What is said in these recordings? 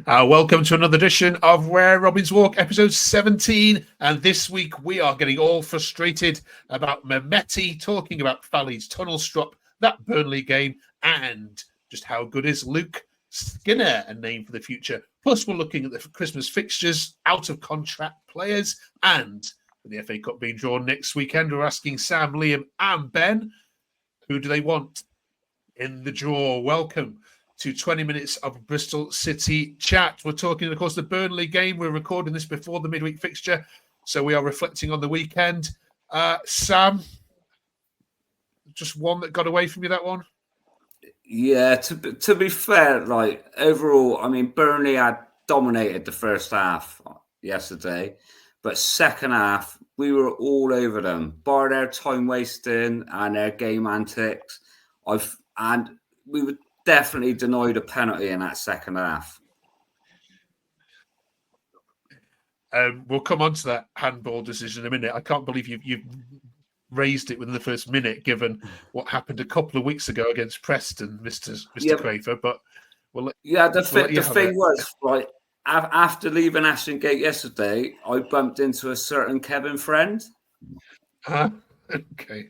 Welcome to another edition of Where Robins Walk, episode 17. And this week we are getting all frustrated about Mehmeti, talking about Fali's tunnel strop, that Burnley game, and just how good is Luke Skinner, a name for the future. Plus, we're looking at the Christmas fixtures, out of contract players, and the FA Cup being drawn next weekend. We're asking Sam, Liam, and Ben, who do they want in the draw? Welcome to 20 minutes of Bristol City chat. We're talking, of course, the Burnley game. We're recording this before the midweek fixture, so we are reflecting on the weekend. Sam, just one that got away from you, that one? Yeah, to be fair, like overall, I mean, Burnley had dominated the first half yesterday, but second half, we were all over them, bar their time wasting and their game antics. And we were definitely denied a penalty in that second half. We'll come on to that handball decision in a minute. I can't believe you've raised it within the first minute, given what happened a couple of weeks ago against Preston, Mr. Crafer. But the thing was, like, after leaving Ashton Gate yesterday, I bumped into a certain Kevin friend. Okay.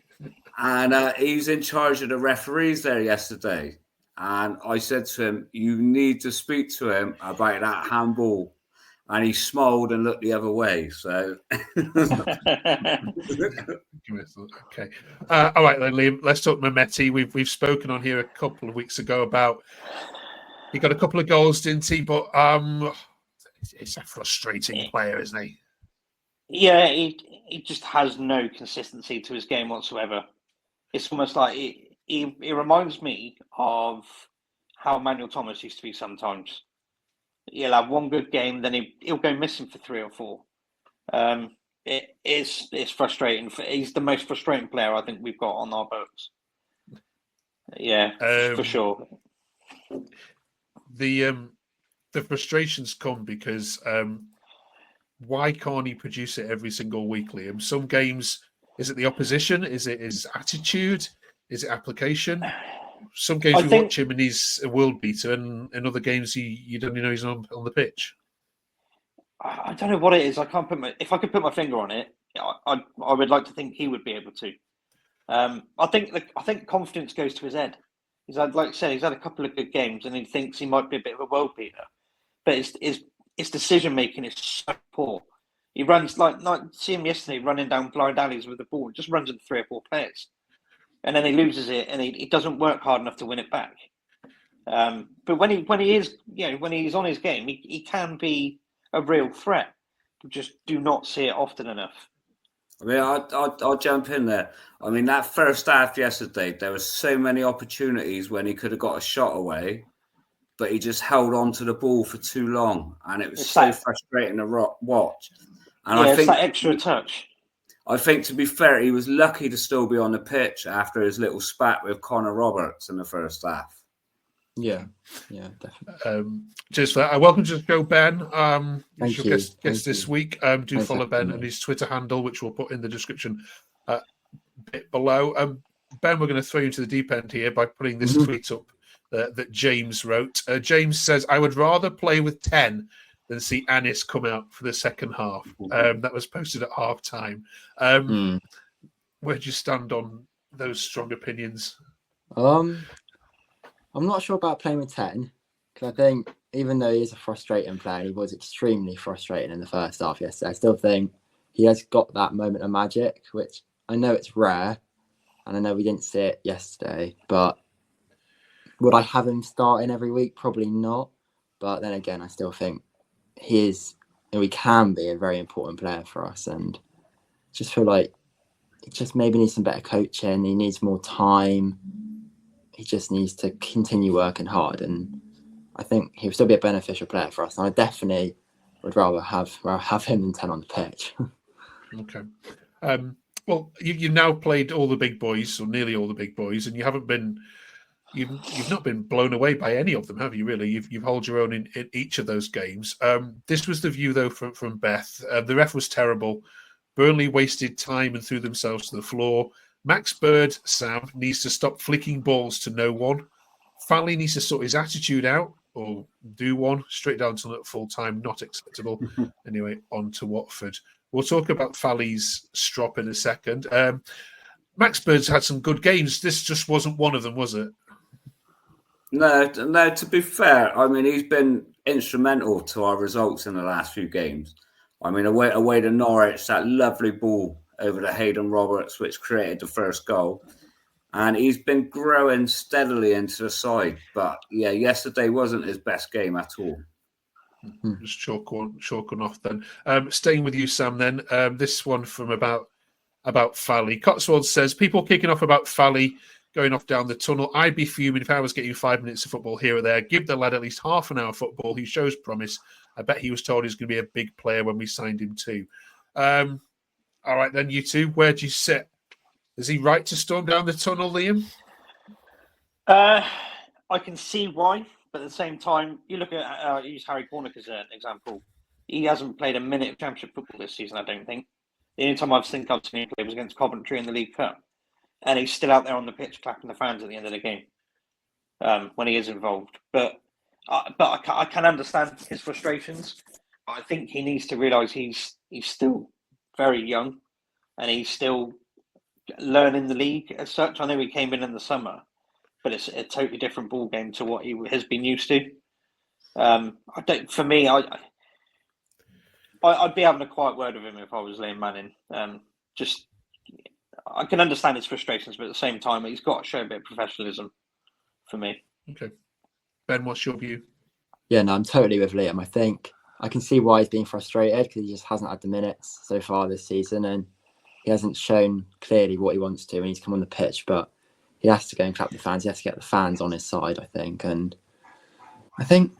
And he's in charge of the referees there yesterday. And I said to him, you need to speak to him about that handball. And he smiled and looked the other way. So, okay. All right, then, Liam. Let's talk Mehmeti. We've spoken on here a couple of weeks ago about he got a couple of goals, didn't he? But it's a frustrating player, isn't he? Yeah, he just has no consistency to his game whatsoever. It's almost like it reminds me of how Manuel Thomas used to be sometimes. He'll have one good game, then he'll go missing for 3 or 4. It's frustrating. He's the most frustrating player I think we've got on our books. Yeah, for sure. The frustrations come because why can't he produce it every single week, Liam? Some games, is it the opposition? Is it his attitude? Is it application? Some games watch him and he's a world beater, and in other games you don't even know he's on the pitch. I don't know what it is. If I could put my finger on it, I would like to think he would be able to. I think confidence goes to his head. He's had, like I said, he's had a couple of good games, and he thinks he might be a bit of a world beater, but his decision making is so poor. He runs like see him yesterday running down blind alleys with the ball, just runs into 3 or 4 players. And then he loses it, and he doesn't work hard enough to win it back. But when he's on his game, he can be a real threat. We just do not see it often enough. I mean, I'll jump in there. I mean, that first half yesterday, there were so many opportunities when he could have got a shot away, but he just held on to the ball for too long, and it was frustrating to watch. And I think it's that extra touch. I think, to be fair, he was lucky to still be on the pitch after his little spat with Connor Roberts in the first half. Yeah, definitely. Cheers for that. Welcome to the show, Ben. Thank you. Guest this week. Do follow Ben and his Twitter handle, which we'll put in the description bit below. Ben, we're going to throw you into the deep end here by putting this tweet up that James wrote. James says, I would rather play with 10 than see ANIS come out for the second half. That was posted at half time. Where do you stand on those strong opinions? I'm not sure about playing with 10, because I think even though he is a frustrating player, he was extremely frustrating in the first half yesterday. I still think he has got that moment of magic, which I know it's rare, and I know we didn't see it yesterday, but would I have him starting every week? Probably not. But then again, I still think he can be a very important player for us, and just feel like he just maybe needs some better coaching. He needs more time. He just needs to continue working hard, and I think he'll still be a beneficial player for us. And I definitely would rather have him than 10 on the pitch. Okay. Well, you've now played all the big boys, or nearly all the big boys, and you've not been blown away by any of them, have you? Really, you've held your own in each of those games. This was the view though from Beth. The ref was terrible. Burnley wasted time and threw themselves to the floor. Max Bird, Sam, needs to stop flicking balls to no one. Fali needs to sort his attitude out. or do one. Straight down to full time, not acceptable. Anyway, on to Watford. We'll talk about Fali's strop in a second. Max Bird's had some good games. This just wasn't one of them, was it? No. To be fair, I mean, he's been instrumental to our results in the last few games. I mean, away to Norwich, that lovely ball over to Hayden Roberts, which created the first goal. And he's been growing steadily into the side. But yeah, yesterday wasn't his best game at all. Just chalk one off then. Staying with you, Sam, then. This one from about Fali. Cotswold says, people kicking off about Fali going off down the tunnel. I'd be fuming if I was getting 5 minutes of football here or there. Give the lad at least half an hour of football. He shows promise. I bet he was told he's going to be a big player when we signed him too. All right, then, you two, where do you sit? Is he right to storm down the tunnel, Liam? I can see why, but at the same time, you look at use Harry Cornick as an example. He hasn't played a minute of Championship football this season, I don't think. The only time I've seen him play was against Coventry in the League Cup, and he's still out there on the pitch clapping the fans at the end of the game when he is involved. But I can understand his frustrations. I think he needs to realise he's still very young, and he's still learning the league as such. I know he came in the summer, but it's a totally different ball game to what he has been used to. I'd be having a quiet word with him if I was Liam Manning. I can understand his frustrations, but at the same time, he's got to show a bit of professionalism for me. Okay. Ben, what's your view? Yeah, no, I'm totally with Liam. I think I can see why he's being frustrated because he just hasn't had the minutes so far this season, and he hasn't shown clearly what he wants to when he's come on the pitch. But he has to go and clap the fans. He has to get the fans on his side, I think. And I think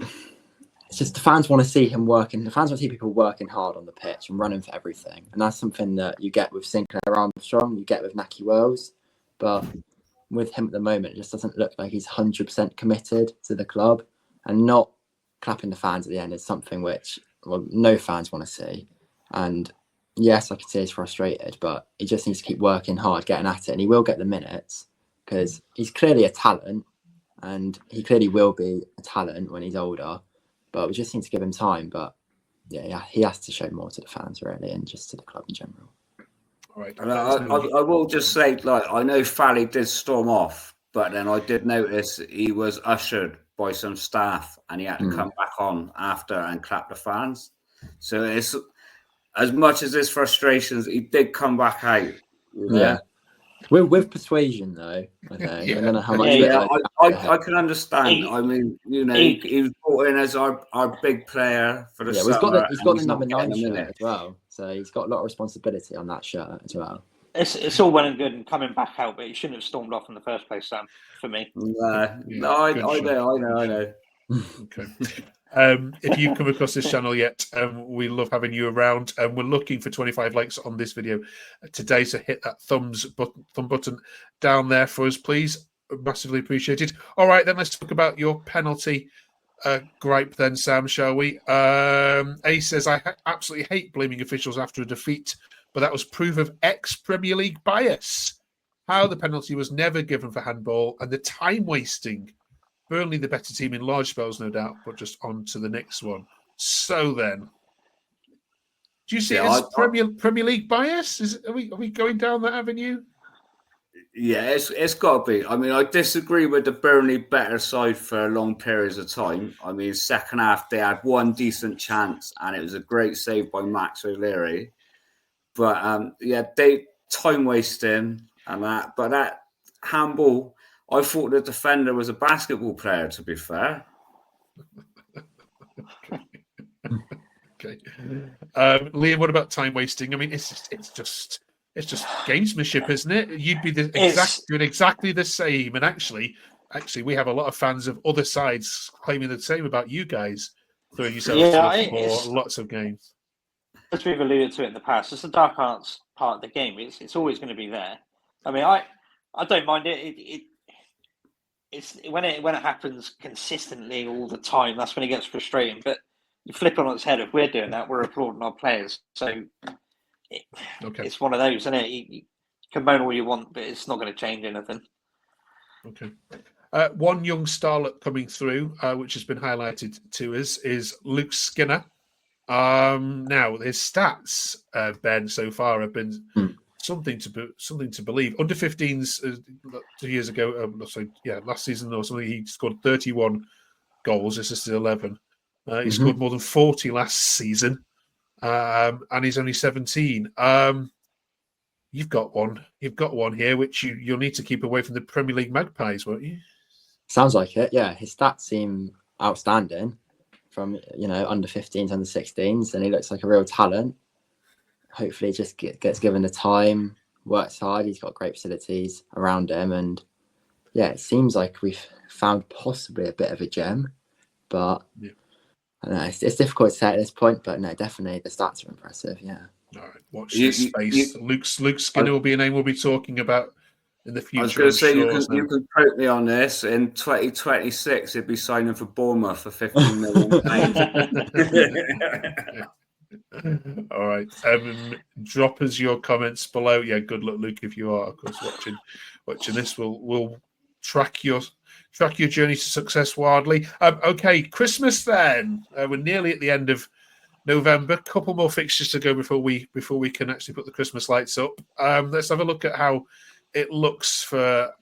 it's just the fans want to see him working. The fans want to see people working hard on the pitch and running for everything. And that's something that you get with Sinclair Armstrong, you get with Naki Wells. But with him at the moment, it just doesn't look like he's 100% committed to the club. And not clapping the fans at the end is something which, well, no fans want to see. And yes, I can see he's frustrated, but he just needs to keep working hard, getting at it. And he will get the minutes because he's clearly a talent. And he clearly will be a talent when he's older. But we just need to give him time. But yeah, he has to show more to the fans, really, and just to the club in general. All right. And I will just say, like, I know Fali did storm off, but then I did notice he was ushered by some staff and he had to come back on after and clap the fans. So it's as much as his frustrations, he did come back out. You know? Yeah. With persuasion, though, I think. Yeah. I don't know how much. I can understand. I mean, you know, he was brought in as our big player for the summer. He's got the number 9 shirt as well, so he's got a lot of responsibility on that shirt as well. It's all well and good and coming back out, but he shouldn't have stormed off in the first place, Sam. For me, I know. Okay. If you've come across this channel yet, we love having you around, and we're looking for 25 likes on this video today, so hit that thumb button down there for us, please. Massively appreciated. All right, then let's talk about your penalty gripe then, Sam, shall we? A says, I absolutely hate blaming officials after a defeat, but that was proof of ex-Premier League bias. How the penalty was never given for handball and the time wasting. Burnley the better team in large spells, no doubt, but just on to the next one. So then, do you see it as Premier League bias? Are we going down that avenue? Yeah, it's got to be. I mean, I disagree with the Burnley better side for long periods of time. I mean, second half, they had one decent chance, and it was a great save by Max O'Leary. But, they time wasting and that. But that handball, I thought the defender was a basketball player, to be fair. Okay. Liam, what about time wasting? I mean, it's just gamesmanship, isn't it? You'd be doing exactly the same. And actually, we have a lot of fans of other sides claiming the same about you guys throwing yourselves for lots of games. As we've alluded to it in the past, it's the dark arts part of the game. It's always going to be there. I mean, I don't mind it. It's when it happens consistently all the time. That's when it gets frustrating. But you flip it on its head. If we're doing that, we're applauding our players. So it's one of those, isn't it? You can moan all you want, but it's not going to change anything. Okay. One young starlet coming through, which has been highlighted to us, is Luke Skinner. Now his stats, Ben, so far have been something to believe. Under 15s 2 years ago, last season or something, he scored 31 goals, assisted 11. He scored more than 40 last season, and he's only 17. You've got one here, which you'll need to keep away from the Premier League Magpies, won't you? Sounds like it. Yeah, his stats seem outstanding from under 15s, under 16s, and he looks like a real talent. Hopefully, he just gets given the time, works hard. He's got great facilities around him, and yeah, it seems like we've found possibly a bit of a gem, but I don't know, it's difficult to say at this point. But no, definitely the stats are impressive. Yeah. All right, watch this space. Luke Skinner will be a name we'll be talking about in the future. I was going to say, you can quote me on this. In 2026, he'd be signing for Bournemouth for £15 million. All right. Drop us your comments below. Yeah, good luck, Luke, if you are, of course, watching this. We'll track your journey to success wildly. Okay, Christmas then. We're nearly at the end of November. Couple more fixtures to go before we can actually put the Christmas lights up. Let's have a look at how it looks for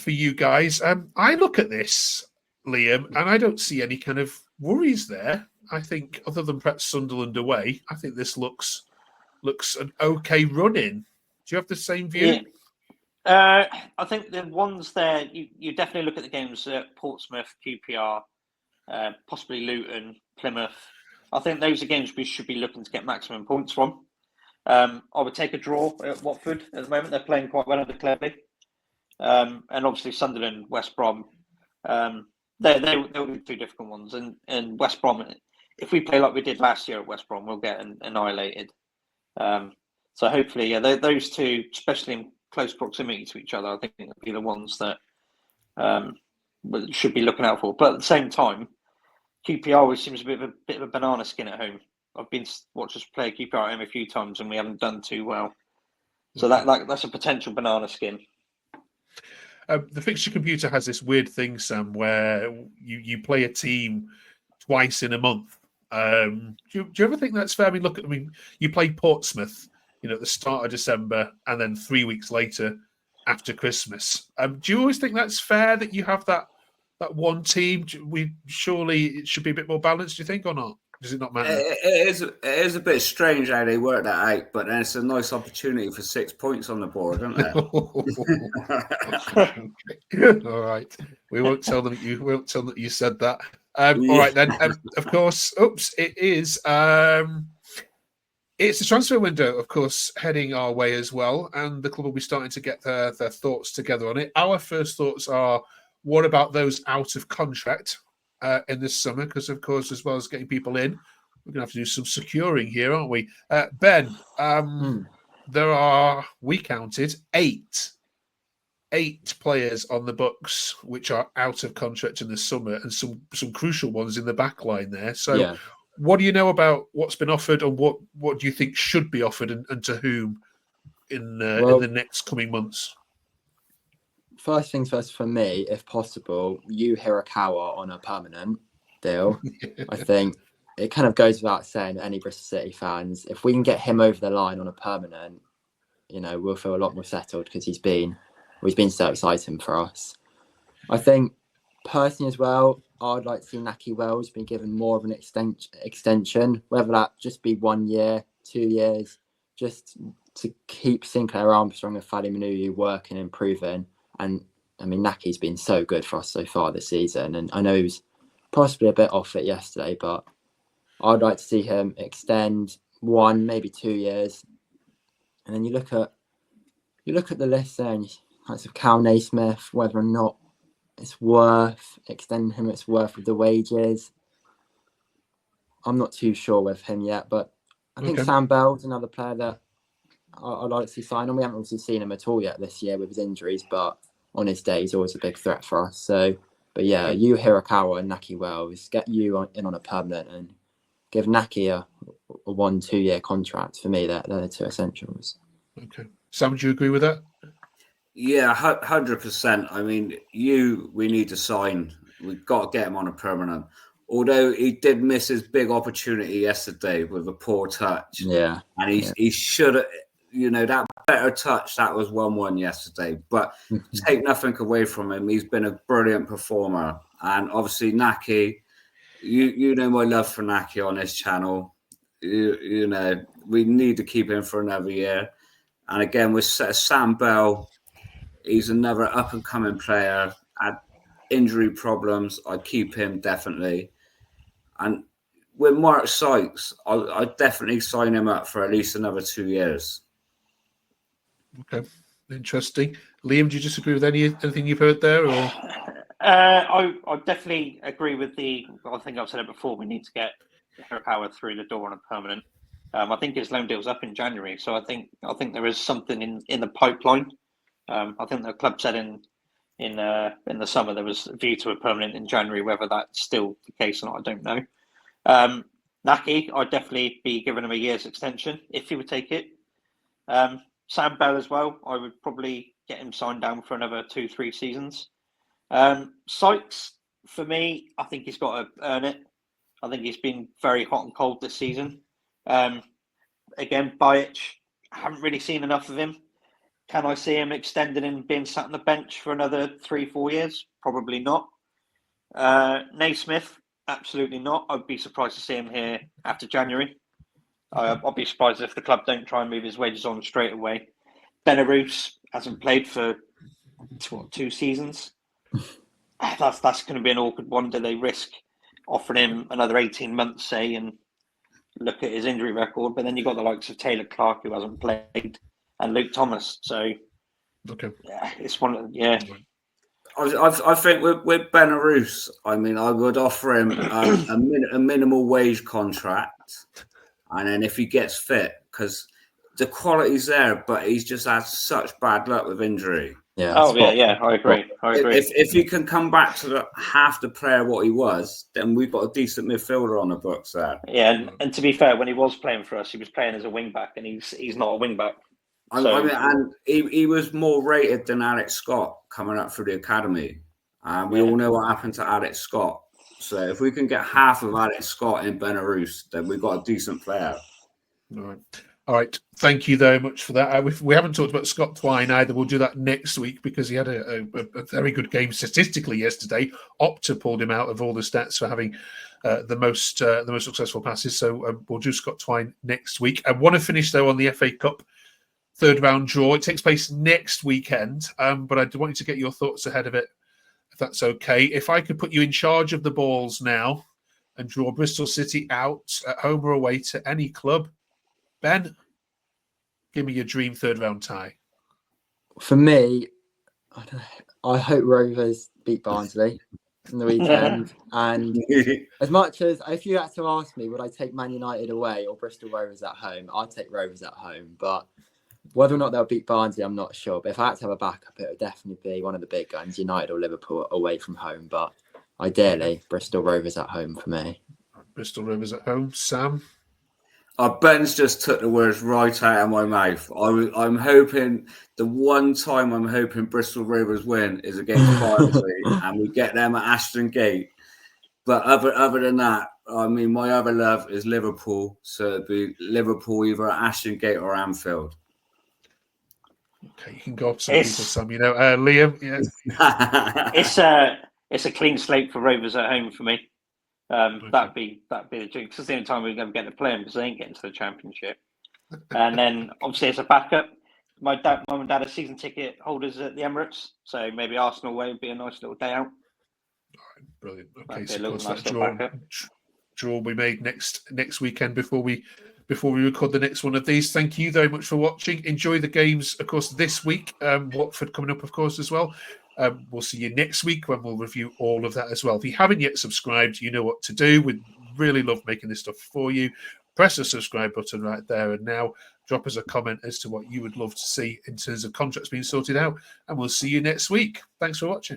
you guys. I look at this, Liam, and I don't see any kind of worries there. I think, other than perhaps Sunderland away, I think this looks an okay run-in. Do you have the same view? Yeah. I think the ones there, you definitely look at the games at Portsmouth, QPR, possibly Luton, Plymouth. I think those are games we should be looking to get maximum points from. I would take a draw at Watford at the moment. They're playing quite well under Cleverley. And obviously Sunderland, West Brom. They'll be two difficult ones. And West Brom, if we play like we did last year at West Brom, we'll get annihilated. So hopefully, those two, especially in close proximity to each other, I think will be the ones that we should be looking out for. But at the same time, QPR always seems a bit of a banana skin at home. I've been watched us play QPR at home a few times and we haven't done too well. So that's a potential banana skin. The fixture computer has this weird thing, Sam, where you play a team twice in a month. Do you ever think that's fair? I mean, you play Portsmouth, at the start of December, and then 3 weeks later after Christmas. Do you always think that's fair that you have that one team? Surely it should be a bit more balanced, do you think, or not? Does it not matter? It is a bit strange how they work that out, but then it's a nice opportunity for 6 points on the board, isn't it? All right, we won't tell them that you said that. All right then. Of course, it is. It's the transfer window, of course, heading our way as well, and the club will be starting to get their thoughts together on it. Our first thoughts are, what about those out of contract in this summer? Because, of course, as well as getting people in, we're going to have to do some securing here, aren't we? Ben, there are, we counted, eight players on the books which are out of contract in the summer, and some crucial ones in the back line there. So what do you know about what's been offered, and what do you think should be offered, and to whom in the next coming months? First things first for me, if possible, Yu Hirakawa on a permanent deal. I think it kind of goes without saying to any Bristol City fans, if we can get him over the line on a permanent, we'll feel a lot more settled, because he's been so exciting for us. I think personally as well, I'd like to see Naki Wells be given more of an extension, whether that just be 1 year, 2 years, just to keep Sinclair Armstrong and Fali Manuyu working and improving. And I mean, Naki's been so good for us so far this season, and I know he was possibly a bit off it yesterday, but I'd like to see him extend 1, maybe 2 years. And then you look at the list there, and like Cal Naismith, whether or not it's worth extending him, it's worth with the wages. I'm not too sure with him yet, but I think Sam Bell's another player that I'd like to see sign on. We haven't obviously seen him at all yet this year with his injuries, but on his day, he's always a big threat for us. So, but yeah, Yu Hirakawa and Naki Wells, get you in on a permanent and give Naki a 1-2 year contract. For me, they're the two essentials. Okay. Sam, do you agree with that? Yeah, 100%. I mean, we need to sign. We've got to get him on a permanent. Although he did miss his big opportunity yesterday with a poor touch. Yeah. And he should have, that better touch, that was 1-1 yesterday. But take nothing away from him. He's been a brilliant performer. And obviously, Naki, you know my love for Naki on this channel. You know, we need to keep him for another year. And again, with Sam Bell, he's another up-and-coming player. Had injury problems. I'd keep him definitely. And with Mark Sykes, I'd definitely sign him up for at least another 2 years. Okay, interesting. Liam, do you disagree with anything you've heard there? Or I definitely agree with I think I've said it before. We need to get Power through the door on a permanent. I think his loan deal's up in January, so I think there is something in the pipeline. I think the club said in the summer there was a view to a permanent in January. Whether that's still the case or not, I don't know. Naki, I'd definitely be giving him a year's extension if he would take it. Sam Bell as well. I would probably get him signed down for another 2-3 seasons. Sykes, for me, I think he's got to earn it. I think he's been very hot and cold this season. Again, Bajic, I haven't really seen enough of him. Can I see him extending and being sat on the bench for another 3-4 years? Probably not. Naismith, absolutely not. I'd be surprised to see him here after January. I'll be surprised if the club don't try and move his wages on straight away. Benarous hasn't played for 2 seasons. That's going to be an awkward one. Do they risk offering him another 18 months, say, and look at his injury record? But then you've got the likes of Taylor Clark, who hasn't played, and Luke Thomas. So, okay, yeah, it's one of I think with Benarous, I mean, I would offer him a minimal wage contract, and then if he gets fit, because the quality's there, but he's just had such bad luck with injury. Yeah. Yeah. I agree. If he can come back to half the player what he was, then we've got a decent midfielder on the books there. Yeah, and to be fair, when he was playing for us, he was playing as a wing back, and he's not a wing back. And he was more rated than Alex Scott coming up through the academy. We all know what happened to Alex Scott. So if we can get half of Alex Scott in Benarous, then we've got a decent player. All right. Thank you very much for that. We haven't talked about Scott Twine either. We'll do that next week because he had a very good game statistically yesterday. Opta pulled him out of all the stats for having the most successful passes. So we'll do Scott Twine next week. I want to finish though on the FA Cup third round draw. It takes place next weekend, but I want you to get your thoughts ahead of it, if that's okay. If I could put you in charge of the balls now and draw Bristol City out at home or away to any club, Ben, give me your dream third round tie. For me, I hope Rovers beat Barnsley in the weekend. And as much as if you had to ask me, would I take Man United away or Bristol Rovers at home? I'd take Rovers at home. But whether or not they'll beat Barnsley, I'm not sure. But if I had to have a backup, it would definitely be one of the big guns, United or Liverpool away from home. But ideally, Bristol Rovers at home for me. Bristol Rovers at home. Sam? Ben's just took the words right out of my mouth. I'm hoping the one time I'm hoping Bristol Rovers win is against Barnsley and we get them at Ashton Gate. But other than that, I mean, my other love is Liverpool. So it'd be Liverpool either at Ashton Gate or Anfield. Okay, you can go up some people, Sam. Liam, yeah. It's a clean slate for Rovers at home for me. That'd be the dream. Because it's the only time we're going to get to play them because they ain't getting to the Championship. And then obviously as a backup, mum and dad are season ticket holders at the Emirates, so maybe Arsenal away would be a nice little day out. All right, brilliant. Okay, so of course that draw will be made next weekend before we record the next one of these. Thank you very much for watching. Enjoy the games, of course, this week. Watford coming up, of course, as well. We'll see you next week when we'll review all of that as well. If you haven't yet subscribed, you know what to do. We'd really love making this stuff for you. Press the subscribe button right there and now. Drop us a comment as to what you would love to see in terms of contracts being sorted out. And we'll see you next week. Thanks for watching.